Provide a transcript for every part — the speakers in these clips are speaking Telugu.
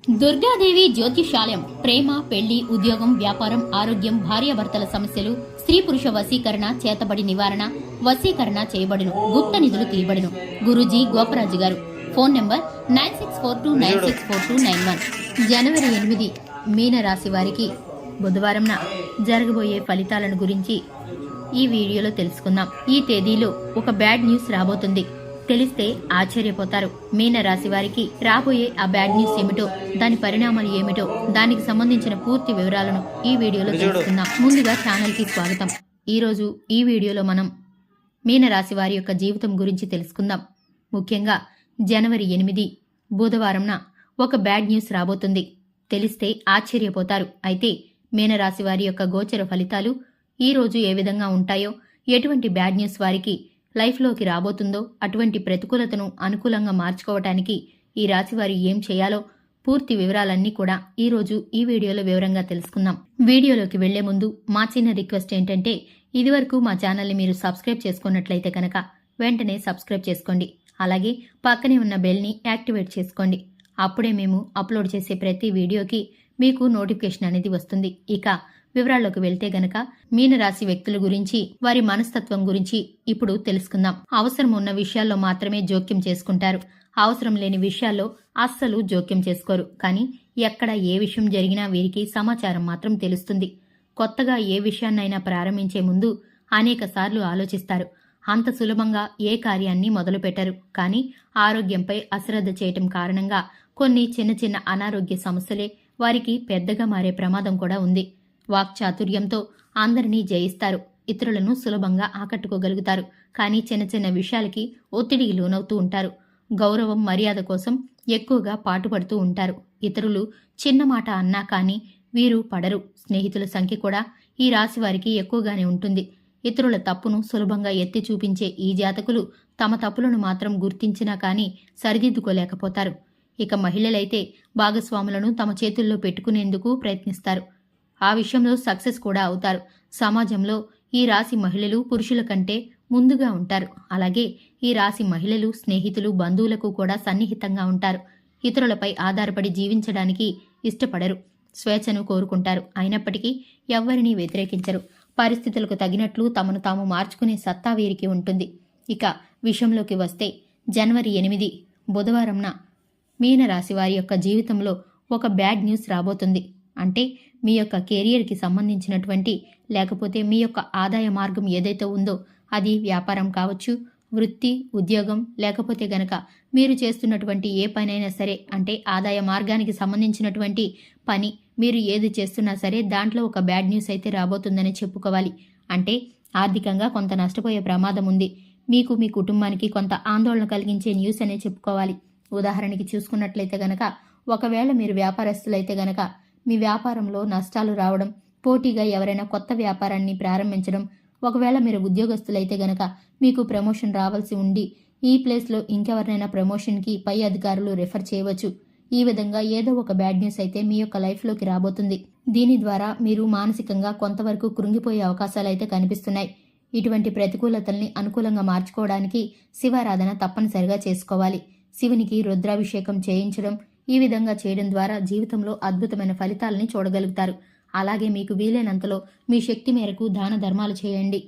దుర్గాదేవి జ్యోతిషాలయం ప్రేమ, పెళ్లి, ఉద్యోగం, వ్యాపారం, ఆరోగ్యం, భార్యాభర్తల సమస్యలు, స్త్రీ పురుష వశీకరణ, చేతబడి నివారణ, వశీకరణ చేయబడును, గుప్త నిధులు తీయబడును. గురూజీ గోపరాజు గారు. Phone number 9642964291. జనవరి 8 మీన రాశి వారికి బుధవారంన జరగబోయే ఫలితాలను గురించి ఈ వీడియోలో తెలుసుకుందాం. ఈ తేదీలో ఒక బ్యాడ్ న్యూస్ రాబోతుంది. తెలిస్తే ఆశ్చర్యపోతారు. మీన రాశి వారికి రాబోయే ఆ బ్యాడ్ న్యూస్ ఏమిటో, దాని పరిణామాలు ఏమిటో, దానికి సంబంధించిన పూర్తి వివరాలను ఈ వీడియోలో తెలుసుకుందాం. ముందుగా ఛానల్ కి స్వాగతం. ఈ రోజు ఈ వీడియోలో మనం మీన రాశి వారి యొక్క జీవితం గురించి తెలుసుకుందాం. ముఖ్యంగా జనవరి 8 బుధవారంన ఒక బ్యాడ్ న్యూస్ రాబోతుంది. తెలిస్తే ఆశ్చర్యపోతారు. అయితే మీనరాశి వారి యొక్క గోచర ఫలితాలు ఈ రోజు ఏ విధంగా ఉంటాయో, ఎటువంటి బ్యాడ్ న్యూస్ వారికి లైఫ్లోకి రాబోతుందో, అటువంటి ప్రతికూలతను అనుకూలంగా మార్చుకోవటానికి ఈ రాశివారి ఏం చేయాలో పూర్తి వివరాలన్నీ కూడా ఈ రోజు ఈ వీడియోలో వివరంగా తెలుసుకుందాం. వీడియోలోకి వెళ్లే ముందు మా చిన్న రిక్వెస్ట్ ఏంటంటే, ఇదివరకు మా ఛానల్ని మీరు సబ్స్క్రైబ్ చేసుకున్నట్లయితే కనుక వెంటనే సబ్స్క్రైబ్ చేసుకోండి. అలాగే పక్కనే ఉన్న బెల్ని యాక్టివేట్ చేసుకోండి. అప్పుడే మేము అప్లోడ్ చేసే ప్రతి వీడియోకి మీకు నోటిఫికేషన్ అనేది వస్తుంది. ఇక వివరాల్లోకి వెళ్తే గనక మీనరాశి వ్యక్తుల గురించి, వారి మనస్తత్వం గురించి ఇప్పుడు తెలుసుకుందాం. అవసరం ఉన్న విషయాల్లో మాత్రమే జోక్యం చేసుకుంటారు. అవసరం లేని విషయాల్లో అస్సలు జోక్యం చేసుకోరు. కానీ ఎక్కడ ఏ విషయం జరిగినా వీరికి సమాచారం మాత్రం తెలుస్తుంది. కొత్తగా ఏ విషయాన్నైనా ప్రారంభించే ముందు అనేక సార్లు ఆలోచిస్తారు. అంత సులభంగా ఏ కార్యాన్ని మొదలుపెట్టరు. కానీ ఆరోగ్యంపై అశ్రద్ధ చేయటం కారణంగా కొన్ని చిన్న చిన్న అనారోగ్య సమస్యలే వారికి పెద్దగా మారే ప్రమాదం కూడా ఉంది. వాక్చాతుర్యంతో అందరినీ జయిస్తారు. ఇతరులను సులభంగా ఆకట్టుకోగలుగుతారు. కానీ చిన్న చిన్న విషయాలకి ఒత్తిడికి లోనవుతూ ఉంటారు. గౌరవం, మర్యాద కోసం ఎక్కువగా పాటుపడుతూ ఉంటారు. ఇతరులు చిన్న మాట అన్నా కానీ వీరు పడరు. స్నేహితుల సంఖ్య కూడా ఈ రాశి వారికి ఎక్కువగానే ఉంటుంది. ఇతరుల తప్పును సులభంగా ఎత్తి చూపించే ఈ జాతకులు తమ తప్పులను మాత్రం గుర్తించినా కానీ సరిదిద్దుకోలేకపోతారు. ఇక మహిళలైతే భాగస్వాములను తమ చేతుల్లో పెట్టుకునేందుకు ప్రయత్నిస్తారు. ఆ విషయంలో సక్సెస్ కూడా అవుతారు. సమాజంలో ఈ రాశి మహిళలు పురుషుల కంటే ముందుగా ఉంటారు. అలాగే ఈ రాశి మహిళలు స్నేహితులు, బంధువులకు కూడా సన్నిహితంగా ఉంటారు. ఇతరులపై ఆధారపడి జీవించడానికి ఇష్టపడరు. స్వేచ్ఛను కోరుకుంటారు. అయినప్పటికీ ఎవ్వరినీ వ్యతిరేకించరు. పరిస్థితులకు తగినట్లు తమను తాము మార్చుకునే సత్తా వీరికి ఉంటుంది. ఇక విషయంలోకి వస్తే జనవరి 8 బుధవారంన మీన రాశి వారి యొక్క జీవితంలో ఒక బ్యాడ్ న్యూస్ రాబోతుంది. అంటే మీ యొక్క కెరియర్కి సంబంధించినటువంటి, లేకపోతే మీ యొక్క ఆదాయ మార్గం ఏదైతే ఉందో అది వ్యాపారం కావచ్చు, వృత్తి, ఉద్యోగం, లేకపోతే గనక మీరు చేస్తున్నటువంటి ఏ పనైనా సరే, అంటే ఆదాయ మార్గానికి సంబంధించినటువంటి పని మీరు ఏది చేస్తున్నా సరే దాంట్లో ఒక బ్యాడ్ న్యూస్ అయితే రాబోతుందని చెప్పుకోవాలి. అంటే ఆర్థికంగా కొంత నష్టపోయే ప్రమాదం ఉంది. మీకు, మీ కుటుంబానికి కొంత ఆందోళన కలిగించే న్యూస్ అనే చెప్పుకోవాలి. ఉదాహరణకి చూసుకున్నట్లయితే గనక, ఒకవేళ మీరు వ్యాపారస్తులైతే గనక మీ వ్యాపారంలో నష్టాలు రావడం, పోటీగా ఎవరైనా కొత్త వ్యాపారాన్ని ప్రారంభించడం, ఒకవేళ మీరు ఉద్యోగస్తులైతే గనక మీకు ప్రమోషన్ రావాల్సి ఉండి ఈ ప్లేస్లో ఇంకెవరినైనా ప్రమోషన్కి పై అధికారులు రెఫర్ చేయవచ్చు. ఈ విధంగా ఏదో ఒక బ్యాడ్ న్యూస్ అయితే మీ యొక్క లైఫ్లోకి రాబోతుంది. దీని ద్వారా మీరు మానసికంగా కొంతవరకు కృంగిపోయే అవకాశాలైతే కనిపిస్తున్నాయి. ఇటువంటి ప్రతికూలతల్ని అనుకూలంగా మార్చుకోవడానికి శివారాధన తప్పనిసరిగా చేసుకోవాలి. శివునికి రుద్రాభిషేకం చేయించడం, ఈ విధంగా చేయడం ద్వారా జీవితంలో అద్భుతమైన ఫలితాలని చూడగలుగుతారు. అలాగే మీకు వీలైనంతలో మీ శక్తి మేరకు దాన ధర్మాలు చేయండి.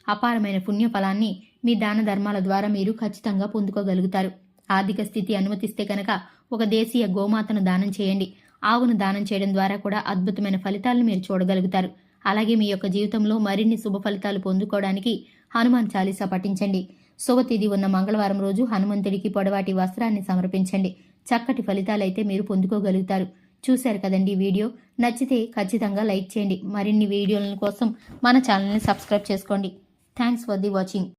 అపారమైన పుణ్య ఫలాన్ని మీ దాన ధర్మాల ద్వారా మీరు ఖచ్చితంగా పొందుకోగలుగుతారు. ఆర్థిక స్థితి అనుమతిస్తే కనుక ఒక దేశీయ గోమాతను దానం చేయండి. ఆవును దానం చేయడం ద్వారా కూడా అద్భుతమైన ఫలితాలను మీరు చూడగలుగుతారు. అలాగే మీ యొక్క జీవితంలో మరిన్ని శుభ ఫలితాలు పొందుకోవడానికి హనుమాన్ చాలీసా పఠించండి. శుభతిథి ఉన్న మంగళవారం రోజు హనుమంతుడికి పొడవాటి వస్త్రాన్ని సమర్పించండి. చక్కటి ఫలితాలైతే మీరు పొందుకోగలుగుతారు. చూశారు కదండి వీడియో. నచ్చితే ఖచ్చితంగా లైక్ చేయండి. మరిన్ని వీడియోల కోసం మన ఛానల్ని సబ్స్క్రైబ్ చేసుకోండి. Thanks for the watching.